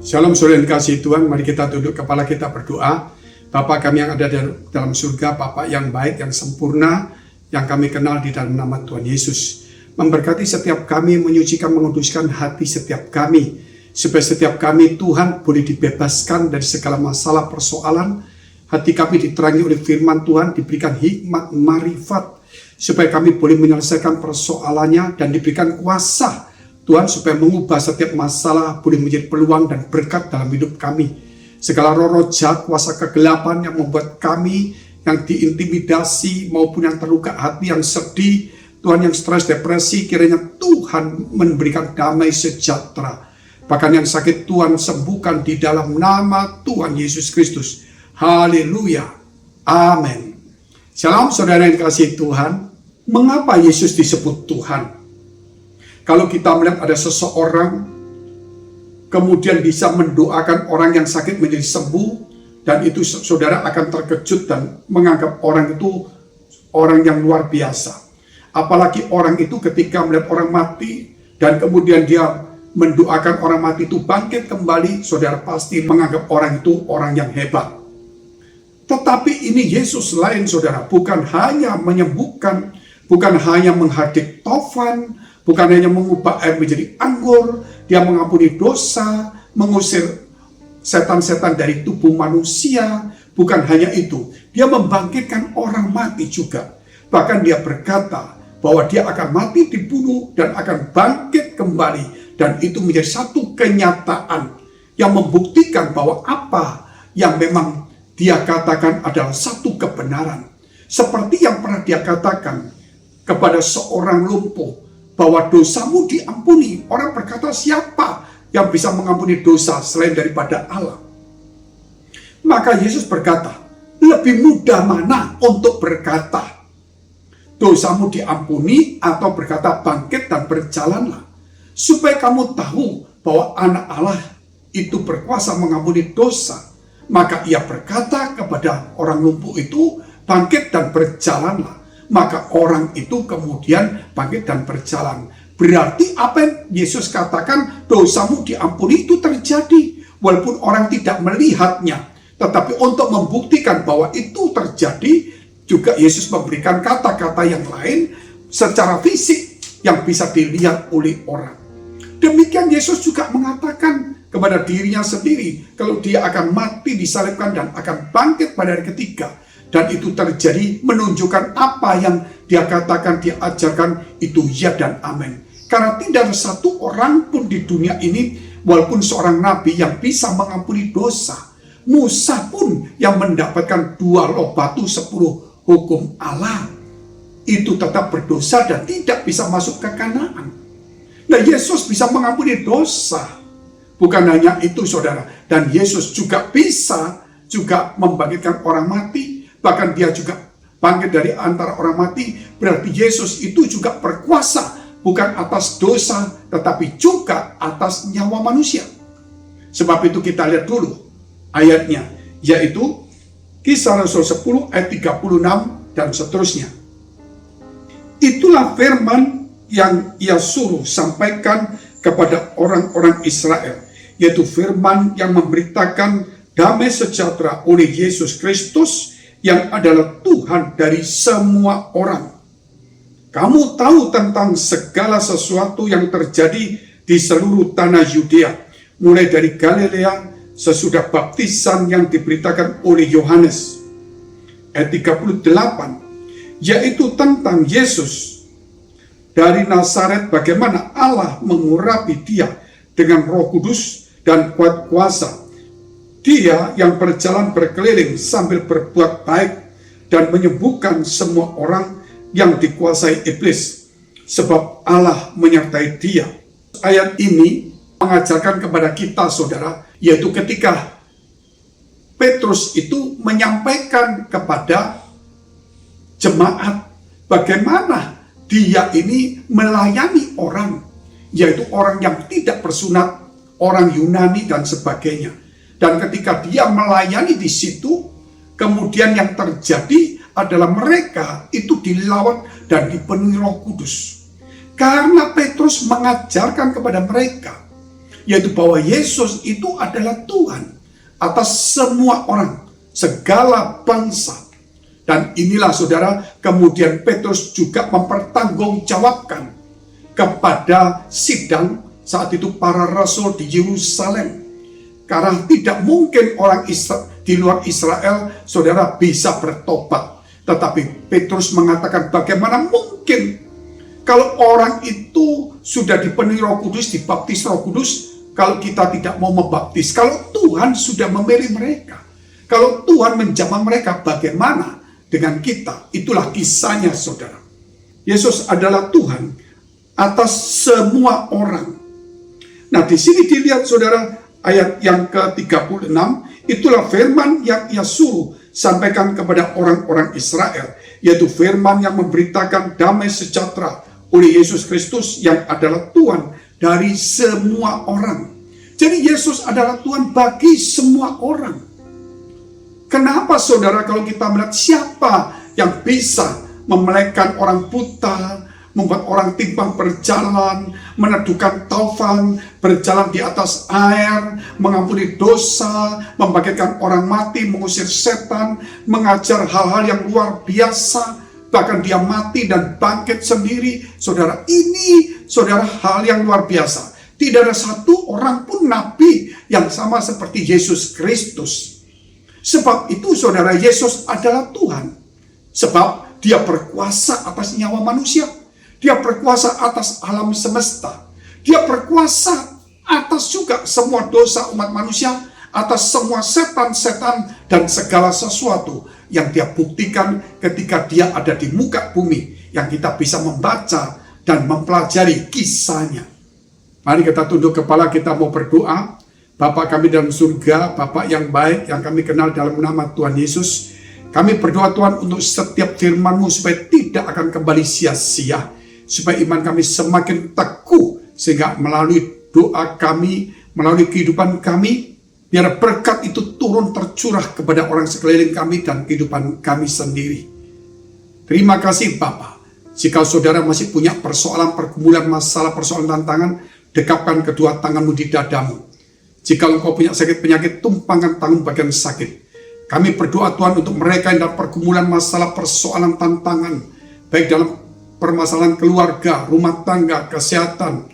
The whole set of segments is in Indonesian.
Shalom saudara yang dikasihi Tuhan, mari kita tunduk kepala kita berdoa. Bapa kami yang ada dalam surga, Bapa yang baik, yang sempurna, yang kami kenal di dalam nama Tuhan Yesus. Memberkati setiap kami, menyucikan, menguduskan hati setiap kami, supaya setiap kami Tuhan boleh dibebaskan dari segala masalah persoalan. Hati kami diterangi oleh firman Tuhan, diberikan hikmat, marifat, supaya kami boleh menyelesaikan persoalannya dan diberikan kuasa Tuhan supaya mengubah setiap masalah boleh menjadi peluang dan berkat dalam hidup kami. Segala roh jahat, kuasa kegelapan yang membuat kami yang diintimidasi maupun yang terluka hati, yang sedih, Tuhan yang stres, depresi, kiranya Tuhan memberikan damai sejahtera. Bahkan yang sakit Tuhan sembuhkan di dalam nama Tuhan Yesus Kristus. Haleluya. Amin. Shalom saudara yang dikasihi Tuhan. Mengapa Yesus disebut Tuhan? Kalau kita melihat ada seseorang kemudian bisa mendoakan orang yang sakit menjadi sembuh, dan itu saudara akan terkejut dan menganggap orang itu orang yang luar biasa. Apalagi orang itu ketika melihat orang mati dan kemudian dia mendoakan orang mati itu bangkit kembali, saudara pasti menganggap orang itu orang yang hebat. Tetapi ini Yesus lain saudara, bukan hanya menyembuhkan, bukan hanya menghadik tofan, bukan hanya mengubah air menjadi anggur, dia mengampuni dosa, mengusir setan-setan dari tubuh manusia. Bukan hanya itu, dia membangkitkan orang mati juga. Bahkan dia berkata bahwa dia akan mati, dibunuh, dan akan bangkit kembali. Dan itu menjadi satu kenyataan yang membuktikan bahwa apa yang memang dia katakan adalah satu kebenaran. Seperti yang pernah dia katakan kepada seorang lumpuh, bahwa dosamu diampuni. Orang berkata, siapa yang bisa mengampuni dosa selain daripada Allah? Maka Yesus berkata, lebih mudah mana untuk berkata dosamu diampuni, atau berkata bangkit dan berjalanlah? Supaya kamu tahu bahwa anak Allah itu berkuasa mengampuni dosa. Maka ia berkata kepada orang lumpuh itu, bangkit dan berjalanlah. Maka orang itu kemudian bangkit dan berjalan. Berarti apa yang Yesus katakan, dosamu diampuni, itu terjadi. Walaupun orang tidak melihatnya, tetapi untuk membuktikan bahwa itu terjadi, juga Yesus memberikan kata-kata yang lain secara fisik yang bisa dilihat oleh orang. Demikian Yesus juga mengatakan kepada dirinya sendiri, kalau dia akan mati, disalibkan, dan akan bangkit pada hari ketiga. Dan itu terjadi, menunjukkan apa yang dia katakan, dia ajarkan, itu ya dan amin. Karena tidak ada satu orang pun di dunia ini, walaupun seorang nabi, yang bisa mengampuni dosa. Musa pun yang mendapatkan 2 loh batu 10 hukum Allah, itu tetap berdosa dan tidak bisa masuk ke Kanaan. Nah, Yesus bisa mengampuni dosa. Bukan hanya itu saudara, dan Yesus juga bisa juga membangkitkan orang mati. Bahkan dia juga bangkit dari antara orang mati. Berarti Yesus itu juga berkuasa, bukan atas dosa, tetapi juga atas nyawa manusia. Sebab itu kita lihat dulu ayatnya, yaitu Kisah Rasul 10 ayat 36 dan seterusnya. Itulah firman yang ia suruh sampaikan kepada orang-orang Israel, yaitu firman yang memberitakan damai sejahtera oleh Yesus Kristus, yang adalah Tuhan dari semua orang. Kamu tahu tentang segala sesuatu yang terjadi di seluruh tanah Yudea, mulai dari Galilea sesudah baptisan yang diberitakan oleh Yohanes. Ayat 38, yaitu tentang Yesus dari Nazaret, bagaimana Allah mengurapi dia dengan Roh Kudus dan kuat kuasa. Dia yang berjalan berkeliling sambil berbuat baik dan menyembuhkan semua orang yang dikuasai iblis, sebab Allah menyertai dia. Ayat ini mengajarkan kepada kita saudara, yaitu ketika Petrus itu menyampaikan kepada jemaat bagaimana dia ini melayani orang, yaitu orang yang tidak bersunat, orang Yunani dan sebagainya. Dan ketika dia melayani di situ, kemudian yang terjadi adalah mereka itu dilawat dan dipenuhi Roh Kudus. Karena Petrus mengajarkan kepada mereka yaitu bahwa Yesus itu adalah Tuhan atas semua orang, segala bangsa. Dan inilah saudara, kemudian Petrus juga mempertanggungjawabkan kepada sidang saat itu para rasul di Yerusalem. Karena tidak mungkin orang di luar Israel, saudara, bisa bertobat. Tetapi Petrus mengatakan, bagaimana mungkin kalau orang itu sudah dipenuhi Roh Kudus, dibaptis Roh Kudus, kalau kita tidak mau membaptis? Kalau Tuhan sudah memilih mereka, kalau Tuhan menjamah mereka, bagaimana dengan kita? Itulah kisahnya, saudara. Yesus adalah Tuhan atas semua orang. Nah, di sini dilihat, saudara, ayat yang ke-36, itulah firman yang ia suruh sampaikan kepada orang-orang Israel, yaitu firman yang memberitakan damai sejahtera oleh Yesus Kristus yang adalah Tuhan dari semua orang. Jadi Yesus adalah Tuhan bagi semua orang. Kenapa, saudara, kalau kita melihat siapa yang bisa memelekkan orang buta, membuat orang timpang berjalan, meneduhkan taufan, berjalan di atas air, mengampuni dosa, membangkitkan orang mati, mengusir setan, mengajar hal-hal yang luar biasa, bahkan dia mati dan bangkit sendiri. Saudara, ini saudara hal yang luar biasa. Tidak ada satu orang pun nabi yang sama seperti Yesus Kristus. Sebab itu, saudara, Yesus adalah Tuhan. Sebab dia berkuasa atas nyawa manusia. Dia berkuasa atas alam semesta. Dia berkuasa atas juga semua dosa umat manusia, atas semua setan-setan dan segala sesuatu yang dia buktikan ketika dia ada di muka bumi, yang kita bisa membaca dan mempelajari kisahnya. Mari kita tunduk kepala, kita mau berdoa. Bapa kami dalam surga, Bapa yang baik, yang kami kenal dalam nama Tuhan Yesus, kami berdoa Tuhan untuk setiap firman-Mu supaya tidak akan kembali sia-sia, supaya iman kami semakin teguh, sehingga melalui doa kami, melalui kehidupan kami, biar berkat itu turun tercurah kepada orang sekeliling kami dan kehidupan kami sendiri. Terima kasih Bapa. Jika saudara masih punya persoalan, pergumulan, masalah, persoalan, tantangan, dekapkan kedua tanganmu di dadamu. Jika engkau punya sakit penyakit, tumpangkan tangan bagian sakit. Kami berdoa Tuhan untuk mereka yang dalam pergumulan, masalah, persoalan, tantangan, baik dalam permasalahan keluarga, rumah tangga, kesehatan,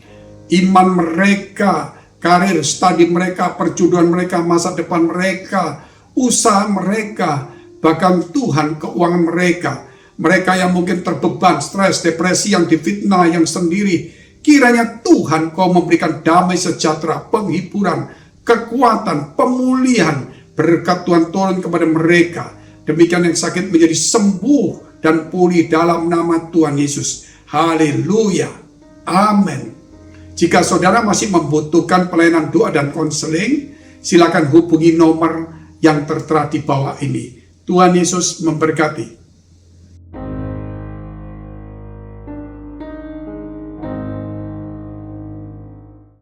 iman mereka, karir, studi mereka, perjodohan mereka, masa depan mereka, usaha mereka, bahkan Tuhan keuangan mereka. Mereka yang mungkin terbeban, stres, depresi, yang difitnah, yang sendiri. Kiranya Tuhan Kau memberikan damai sejahtera, penghiburan, kekuatan, pemulihan. Berkat Tuhan turun kepada mereka. Demikian yang sakit menjadi sembuh dan pulih dalam nama Tuhan Yesus. Haleluya. Amin. Jika saudara masih membutuhkan pelayanan doa dan konseling, silakan hubungi nomor yang tertera di bawah ini. Tuhan Yesus memberkati.